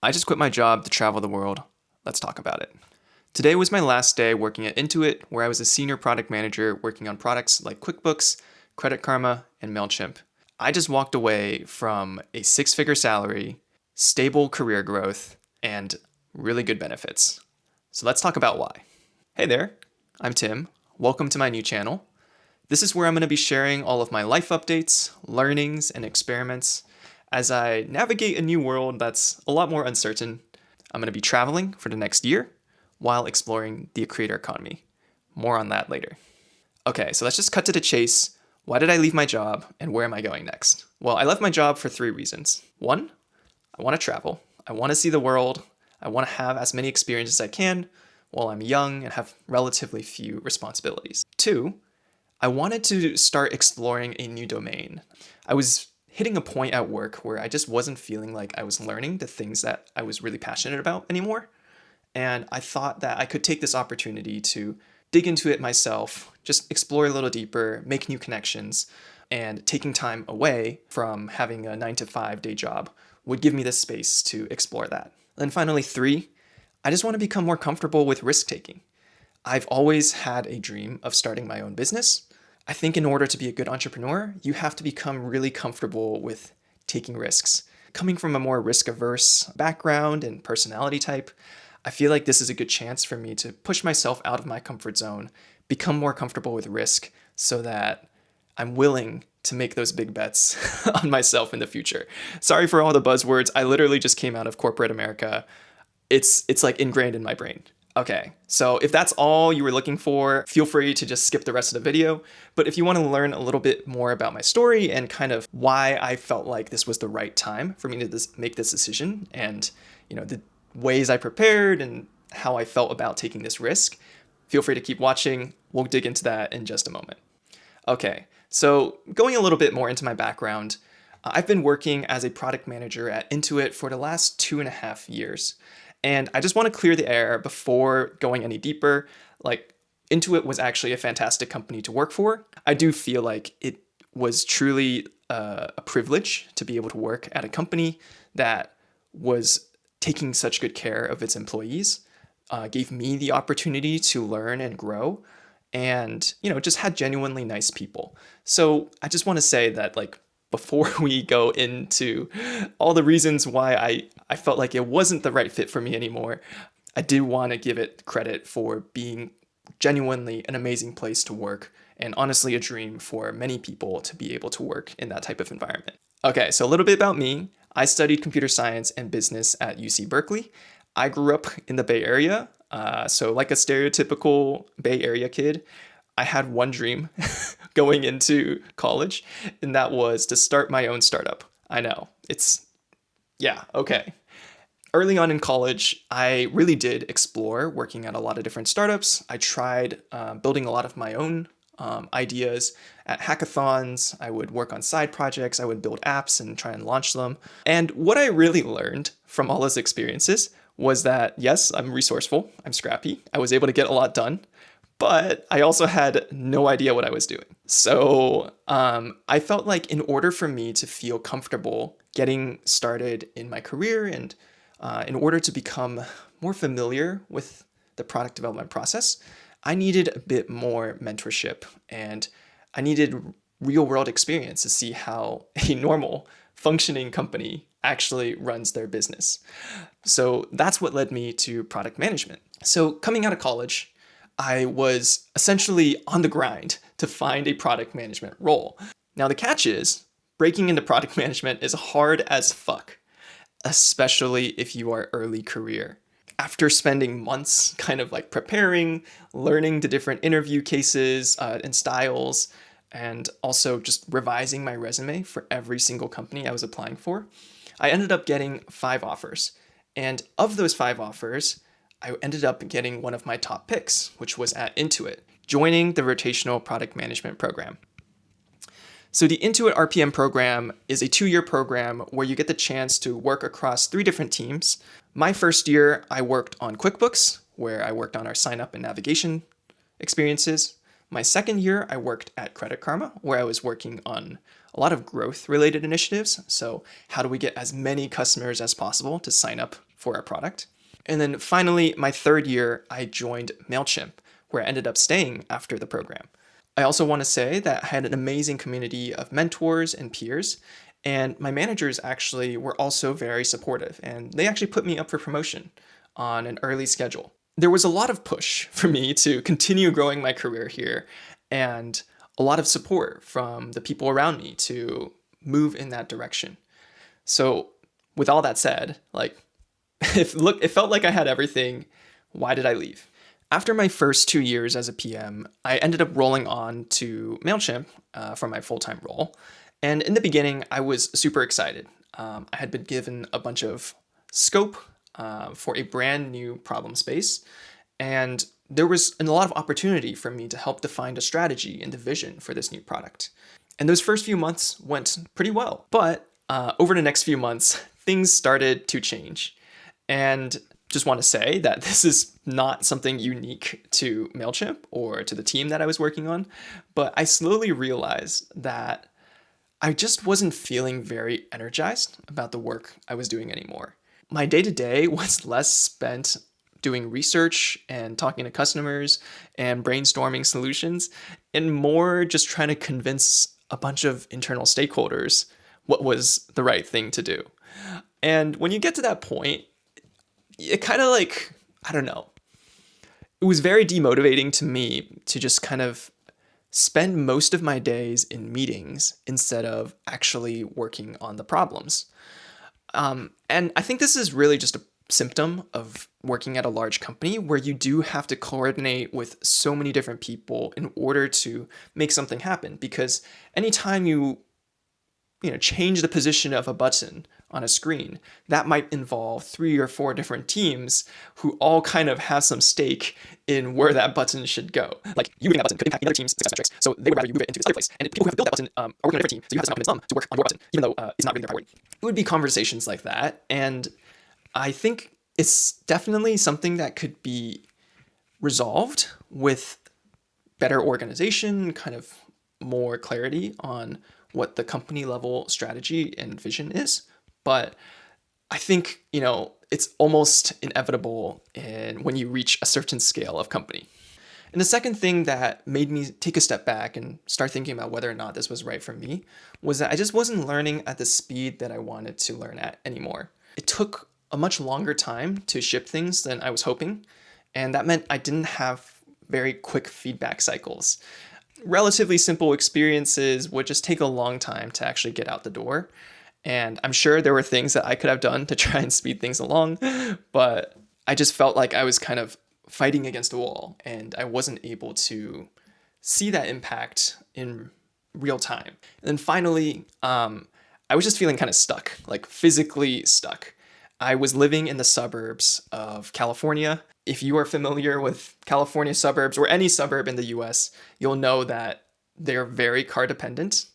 I just quit my job to travel the world. Let's talk about it. Today was my last day working at Intuit, where I was a senior product manager working on products like QuickBooks, Credit Karma, and MailChimp. I just walked away from a six-figure salary, stable career growth, and really good benefits. So let's talk about why. Hey there, I'm Tim. Welcome to my new channel. This is where I'm going to be sharing all of my life updates, learnings, and experiments as I navigate a new world that's a lot more uncertain. I'm going to be traveling for the next year while exploring the creator economy. More on that later. Okay, so let's just cut to the chase. Why did I leave my job and where am I going next? Well, I left my job for 3 reasons. 1, I want to travel. I want to see the world. I want to have as many experiences as I can while I'm young and have relatively few responsibilities. 2, I wanted to start exploring a new domain. I was hitting a point at work where I just wasn't feeling like I was learning the things that I was really passionate about anymore. And I thought that I could take this opportunity to dig into it myself, just explore a little deeper, make new connections, and taking time away from having a 9-to-5 day job would give me the space to explore that. And finally, 3, I just want to become more comfortable with risk taking. I've always had a dream of starting my own business. I think in order to be a good entrepreneur, you have to become really comfortable with taking risks. Coming from a more risk-averse background and personality type, I feel like this is a good chance for me to push myself out of my comfort zone, become more comfortable with risk so that I'm willing to make those big bets on myself in the future. Sorry for all the buzzwords. I literally just came out of corporate America. It's like ingrained in my brain. Okay, so if that's all you were looking for, feel free to just skip the rest of the video. But if you want to learn a little bit more about my story and kind of why I felt like this was the right time for me to make this decision and, the ways I prepared and how I felt about taking this risk, feel free to keep watching. We'll dig into that in just a moment. Okay, so going a little bit more into my background, I've been working as a product manager at Intuit for the last 2.5 years. And I just want to clear the air before going any deeper. Intuit was actually a fantastic company to work for. I do feel like it was truly a privilege to be able to work at a company that was taking such good care of its employees, gave me the opportunity to learn and grow, and just had genuinely nice people. So I just want to say that before we go into all the reasons why I felt like it wasn't the right fit for me anymore, I did want to give it credit for being genuinely an amazing place to work and honestly a dream for many people to be able to work in that type of environment. Okay, so a little bit about me. I studied computer science and business at UC Berkeley. I grew up in the Bay Area, so like a stereotypical Bay Area kid, I had one dream going into college, and that was to start my own startup. I know, okay. Early on in college, I really did explore working at a lot of different startups. I tried building a lot of my own ideas at hackathons. I would work on side projects. I would build apps and try and launch them. And what I really learned from all those experiences was that, yes, I'm resourceful. I'm scrappy. I was able to get a lot done. But I also had no idea what I was doing. So I felt like in order for me to feel comfortable getting started in my career and in order to become more familiar with the product development process, I needed a bit more mentorship and I needed real world experience to see how a normal functioning company actually runs their business. So that's what led me to product management. So coming out of college, I was essentially on the grind to find a product management role. Now, the catch is breaking into product management is hard as fuck, especially if you are early career. After spending months kind of preparing, learning the different interview cases and styles, and also just revising my resume for every single company I was applying for, I ended up getting 5 offers. And of those 5 offers, I ended up getting one of my top picks, which was at Intuit, joining the rotational product management program. So the Intuit RPM program is a 2-year program where you get the chance to work across 3 different teams. My first year, I worked on QuickBooks, where I worked on our sign up and navigation experiences. My second year, I worked at Credit Karma, where I was working on a lot of growth related initiatives. So how do we get as many customers as possible to sign up for our product? And then finally, my third year, I joined MailChimp, where I ended up staying after the program. I also want to say that I had an amazing community of mentors and peers, and my managers actually were also very supportive, and they actually put me up for promotion on an early schedule. There was a lot of push for me to continue growing my career here, and a lot of support from the people around me to move in that direction. So, with all that said, it felt like I had everything. Why did I leave? After my first 2 years as a PM, I ended up rolling on to MailChimp for my full-time role. And in the beginning, I was super excited. I had been given a bunch of scope for a brand new problem space. And there was a lot of opportunity for me to help define a strategy and the vision for this new product. And those first few months went pretty well. But over the next few months, things started to change. And just want to say that this is not something unique to MailChimp or to the team that I was working on, but I slowly realized that I just wasn't feeling very energized about the work I was doing anymore. My day-to-day was less spent doing research and talking to customers and brainstorming solutions, and more just trying to convince a bunch of internal stakeholders what was the right thing to do. And when you get to that point, it kind of I don't know. It was very demotivating to me to just kind of spend most of my days in meetings instead of actually working on the problems. And I think this is really just a symptom of working at a large company where you do have to coordinate with so many different people in order to make something happen. Because anytime you change the position of a button on a screen, that might involve 3 or 4 different teams who all kind of have some stake in where that button should go. Like, you moving that button could impact the other team's success metrics, so they would rather you move it into this other place. And people who have built that button are working on a different team, so you have to convince them to work on your button, even though it's not really their priority. It would be conversations like that, and I think it's definitely something that could be resolved with better organization, kind of more clarity on what the company level strategy and vision is. But I think, it's almost inevitable when you reach a certain scale of company. And the second thing that made me take a step back and start thinking about whether or not this was right for me was that I just wasn't learning at the speed that I wanted to learn at anymore. It took a much longer time to ship things than I was hoping, and that meant I didn't have very quick feedback cycles. Relatively simple experiences would just take a long time to actually get out the door. And I'm sure there were things that I could have done to try and speed things along, but I just felt like I was kind of fighting against a wall and I wasn't able to see that impact in real time. And then finally, I was just feeling kind of stuck, like physically stuck. I was living in the suburbs of California. If you are familiar with California suburbs or any suburb in the US, you'll know that they're very car dependent.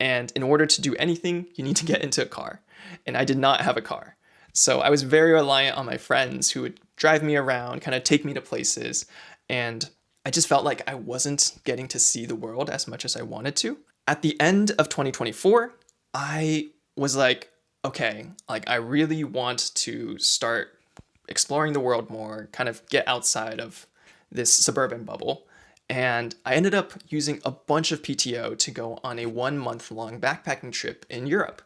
And in order to do anything, you need to get into a car. And I did not have a car. So I was very reliant on my friends who would drive me around, kind of take me to places. And I just felt like I wasn't getting to see the world as much as I wanted to. At the end of 2024, I was like, okay, I really want to start exploring the world more, kind of get outside of this suburban bubble. And I ended up using a bunch of PTO to go on a 1-month-long backpacking trip in Europe.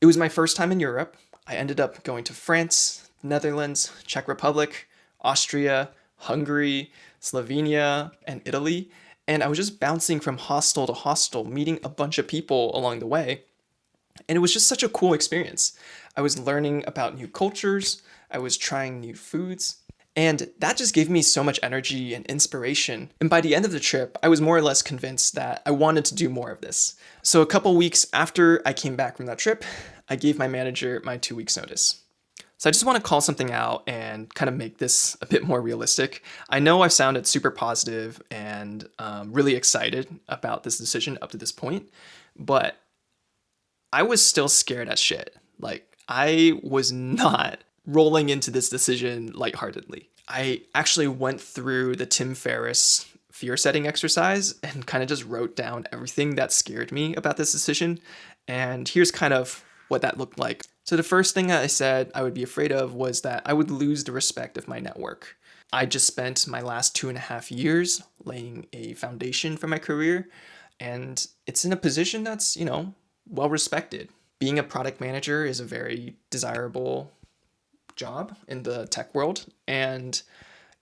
It was my first time in Europe. I ended up going to France, Netherlands, Czech Republic, Austria, Hungary, Slovenia, and Italy. And I was just bouncing from hostel to hostel, meeting a bunch of people along the way. And it was just such a cool experience. I was learning about new cultures. I was trying new foods. And that just gave me so much energy and inspiration. And by the end of the trip, I was more or less convinced that I wanted to do more of this. So a couple weeks after I came back from that trip, I gave my manager my 2 weeks notice. So I just want to call something out and kind of make this a bit more realistic. I know I've sounded super positive and really excited about this decision up to this point, but I was still scared as shit. I was not rolling into this decision lightheartedly. I actually went through the Tim Ferriss fear setting exercise and kind of just wrote down everything that scared me about this decision. And here's kind of what that looked like. So the first thing that I said I would be afraid of was that I would lose the respect of my network. I just spent my last 2.5 years laying a foundation for my career, and it's in a position that's, well respected. Being a product manager is a very desirable job in the tech world, and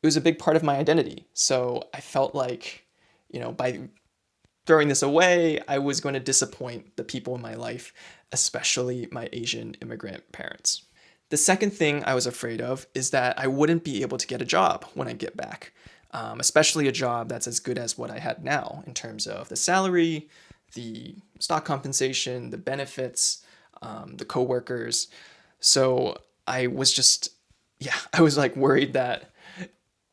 it was a big part of my identity. So I felt like, by throwing this away, I was going to disappoint the people in my life, especially my Asian immigrant parents. The second thing I was afraid of is that I wouldn't be able to get a job when I get back, especially a job that's as good as what I had now in terms of the salary, the stock compensation, the benefits, the coworkers. So I was like worried that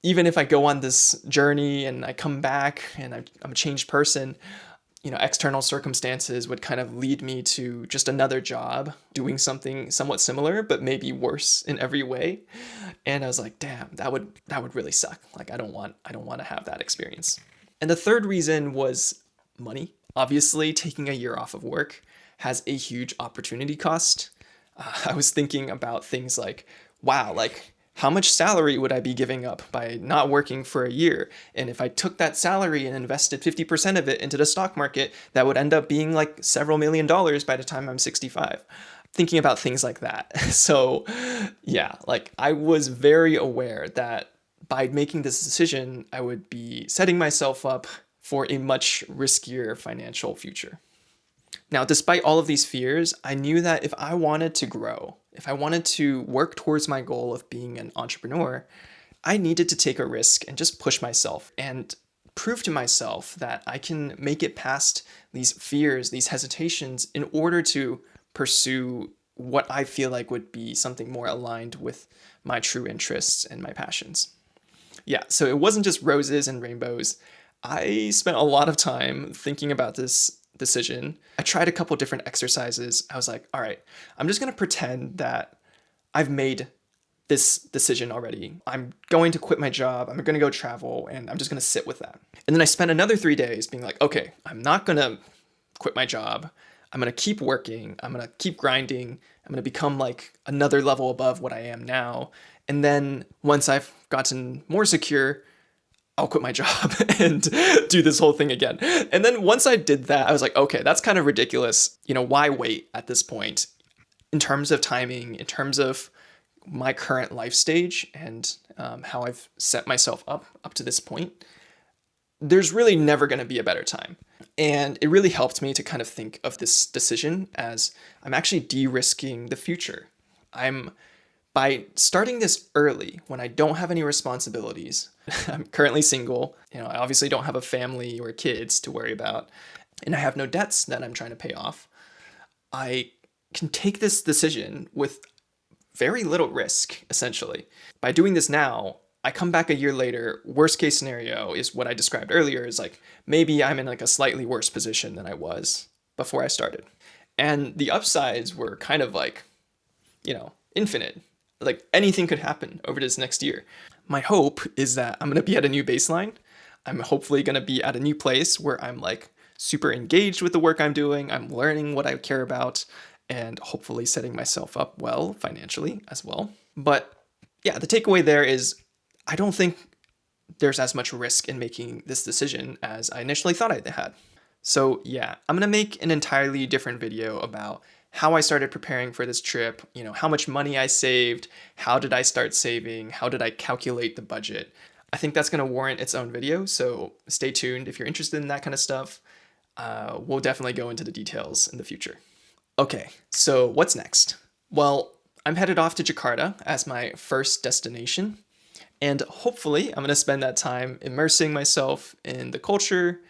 even if I go on this journey and I come back and I'm a changed person, external circumstances would kind of lead me to just another job doing something somewhat similar, but maybe worse in every way. And I was like, damn, that would really suck. Like, I don't want to have that experience. And the third reason was money. Obviously, taking a year off of work has a huge opportunity cost. I was thinking about things like, wow, like, how much salary would I be giving up by not working for a year? And if I took that salary and invested 50% of it into the stock market, that would end up being like several $1 million by the time I'm 65. Thinking about things like that. So yeah, like I was very aware that by making this decision, I would be setting myself up for a much riskier financial future. Now, despite all of these fears, I knew that if I wanted to grow, if I wanted to work towards my goal of being an entrepreneur, I needed to take a risk and just push myself and prove to myself that I can make it past these fears, these hesitations, in order to pursue what I feel like would be something more aligned with my true interests and my passions. Yeah, so it wasn't just roses and rainbows. I spent a lot of time thinking about this decision. I tried a couple different exercises. I was like, all right, I'm just going to pretend that I've made this decision already. I'm going to quit my job. I'm going to go travel, and I'm just going to sit with that. And then I spent another 3 days being like, okay, I'm not going to quit my job. I'm going to keep working. I'm going to keep grinding. I'm going to become like another level above what I am now. And then once I've gotten more secure, I'll quit my job and do this whole thing again. And then once I did that, I was like, okay, that's kind of ridiculous. Why wait at this point? In terms of timing, in terms of my current life stage and how I've set myself up to this point, there's really never going to be a better time. And it really helped me to kind of think of this decision as I'm actually de-risking the future. By starting this early, when I don't have any responsibilities, I'm currently single, I obviously don't have a family or kids to worry about, and I have no debts that I'm trying to pay off, I can take this decision with very little risk, essentially. By doing this now, I come back a year later, worst case scenario is what I described earlier, is like, maybe I'm in like a slightly worse position than I was before I started. And the upsides were kind of like, infinite. Like anything could happen over this next year. My hope is that I'm going to be at a new baseline. I'm hopefully going to be at a new place where I'm like super engaged with the work I'm doing. I'm learning what I care about and hopefully setting myself up well financially as well. But yeah, the takeaway there is I don't think there's as much risk in making this decision as I initially thought I had. So yeah, I'm going to make an entirely different video about how I started preparing for this trip, how much money I saved, how did I start saving, how did I calculate the budget. I think that's going to warrant its own video, so stay tuned if you're interested in that kind of stuff. We'll definitely go into the details in the future. Okay, so what's next? Well, I'm headed off to Jakarta as my first destination, and hopefully I'm going to spend that time immersing myself in the culture,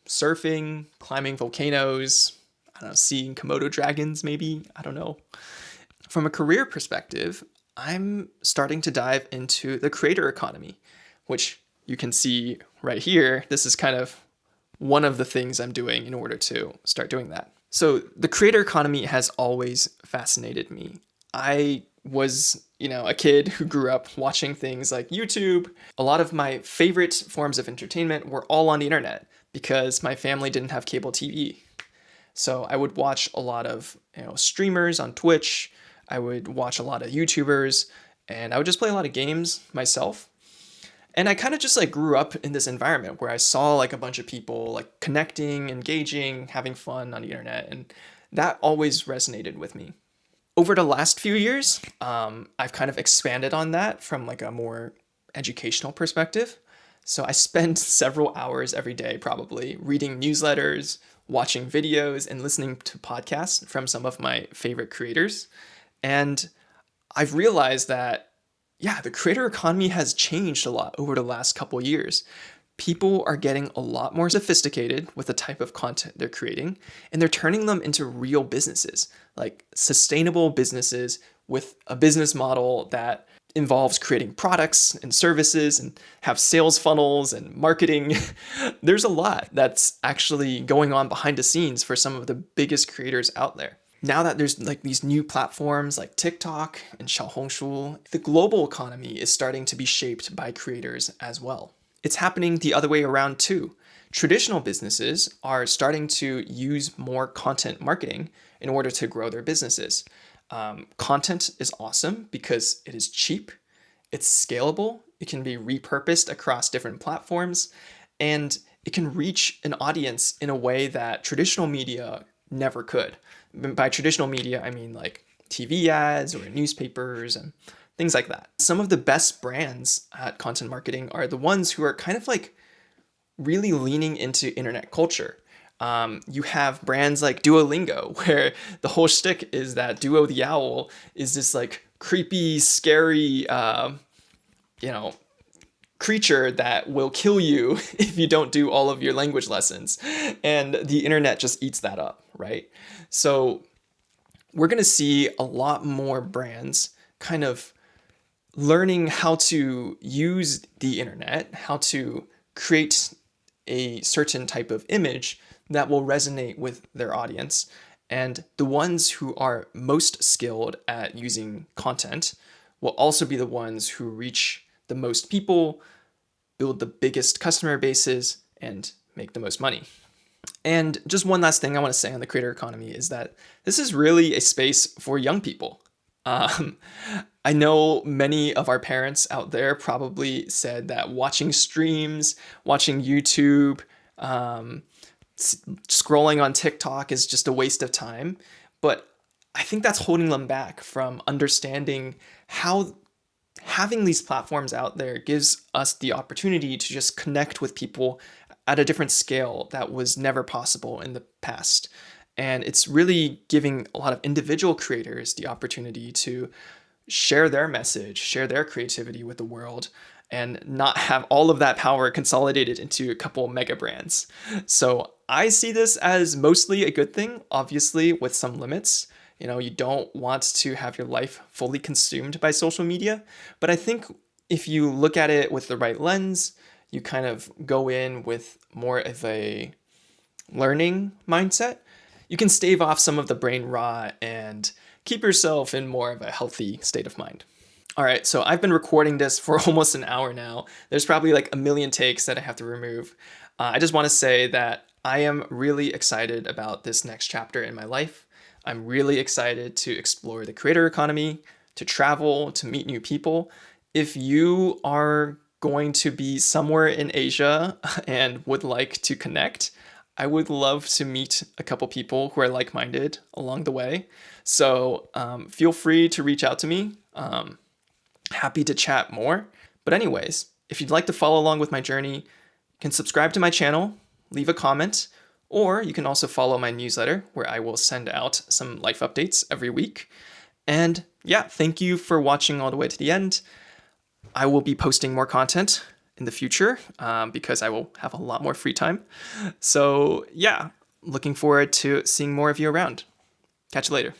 surfing, climbing volcanoes, seeing Komodo dragons maybe, I don't know. From a career perspective, I'm starting to dive into the creator economy, which you can see right here. This is kind of one of the things I'm doing in order to start doing that. So the creator economy has always fascinated me. I was, a kid who grew up watching things like YouTube. A lot of my favorite forms of entertainment were all on the internet because my family didn't have cable TV. So I would watch a lot of, streamers on Twitch. I would watch a lot of YouTubers, and I would just play a lot of games myself. And I kind of just like grew up in this environment where I saw like a bunch of people like connecting, engaging, having fun on the internet, and that always resonated with me. Over the last few years, I've kind of expanded on that from like a more educational perspective. So I spend several hours every day probably reading newsletters, watching videos, and listening to podcasts from some of my favorite creators. And I've realized that, yeah, the creator economy has changed a lot over the last couple years. People are getting a lot more sophisticated with the type of content they're creating, and they're turning them into real businesses, like sustainable businesses with a business model that involves creating products and services and have sales funnels and marketing. There's a lot that's actually going on behind the scenes for some of the biggest creators out there. Now that there's like these new platforms like TikTok and Xiaohongshu, the global economy is starting to be shaped by creators as well. It's happening the other way around too. Traditional businesses are starting to use more content marketing in order to grow their businesses. Content is awesome because it is cheap, it's scalable, it can be repurposed across different platforms, and it can reach an audience in a way that traditional media never could. By traditional media, I mean like TV ads or newspapers and things like that. Some of the best brands at content marketing are the ones who are kind of like really leaning into internet culture. You have brands like Duolingo, where the whole shtick is that Duo the owl is this like creepy, scary, creature that will kill you if you don't do all of your language lessons. And the internet just eats that up, right? So we're going to see a lot more brands kind of learning how to use the internet, how to create a certain type of image that will resonate with their audience. And the ones who are most skilled at using content will also be the ones who reach the most people, build the biggest customer bases, and make the most money. And just one last thing I want to say on the creator economy is that this is really a space for young people. I know many of our parents out there probably said that watching streams, watching YouTube, scrolling on TikTok is just a waste of time. But I think that's holding them back from understanding how having these platforms out there gives us the opportunity to just connect with people at a different scale that was never possible in the past. And it's really giving a lot of individual creators the opportunity to share their message, share their creativity with the world, and not have all of that power consolidated into a couple mega brands. So I see this as mostly a good thing, obviously with some limits. You don't want to have your life fully consumed by social media, but I think if you look at it with the right lens, you kind of go in with more of a learning mindset, you can stave off some of the brain rot and keep yourself in more of a healthy state of mind. All right, so I've been recording this for almost an hour now. There's probably like a million takes that I have to remove. I just want to say that I am really excited about this next chapter in my life. I'm really excited to explore the creator economy, to travel, to meet new people. If you are going to be somewhere in Asia and would like to connect, I would love to meet a couple people who are like-minded along the way. So feel free to reach out to me. Happy to chat more. But anyways, if you'd like to follow along with my journey, you can subscribe to my channel, leave a comment, or you can also follow my newsletter where I will send out some life updates every week. And yeah, thank you for watching all the way to the end. I will be posting more content in the future because I will have a lot more free time. So yeah, looking forward to seeing more of you around. Catch you later.